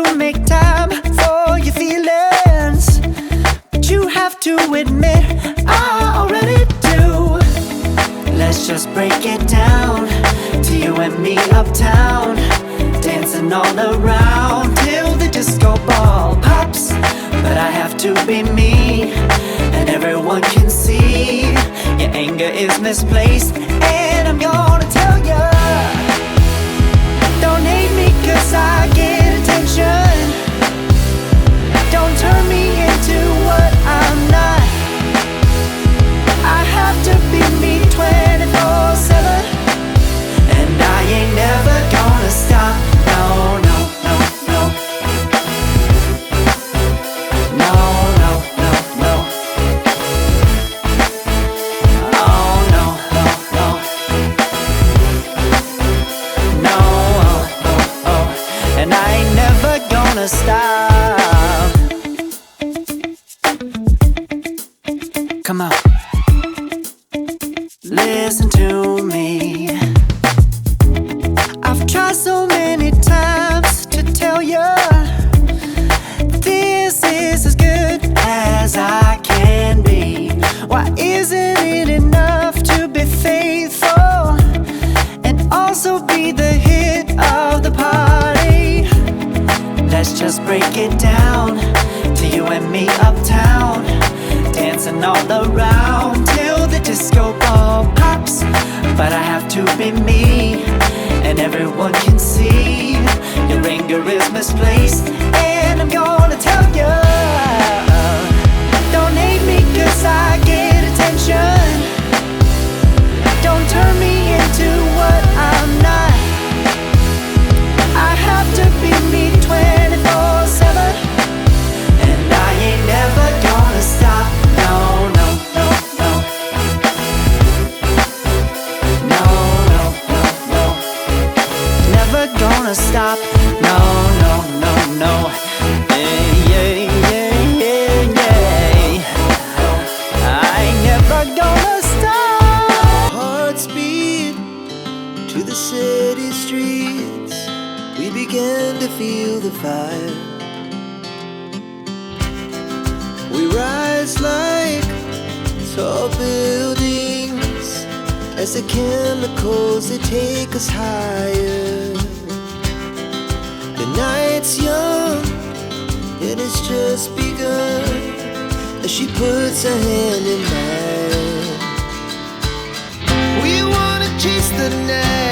to make time for your feelings, but you have to admit I already do. Let's just break it down to you and me uptown, dancing all around till the disco ball pops. But I have to be me, and everyone can see your anger is misplaced. And I'm gonna tell ya, don't hate me 'cause I get attention. Don't turn me into what I'm not. I have to be me 24/7, and I ain't never gonna stop. No, no, no, no. No, no, no, no. Oh, no, no, no. No, oh, oh, oh. And I ain't never gonna stop. Come on. Listen to me. I've tried so many times to tell you this is as good as I can be. Why isn't it enough to be faithful and also be the hit of the party? Let's just break it down to you and me uptown, dancing all around till the disco ball pops. But I have to be me, and everyone can see your anger is misplaced. And I'm gonna tell you, don't hate me 'cause I get attention. Don't turn me into what I'm not. I have to be me 24/7, and I ain't never gonna stop. No, no, no, no. No, no, no, no. Never gonna stop. No, no, no, no. Yeah, yeah, yeah, yeah, yeah. I ain't never gonna stop. Hearts beat to the city streets. We began to feel the fire. We rise like tall buildings as the chemicals, they take us higher. The night's young and it's just begun as she puts her hand in mine. We wanna chase the night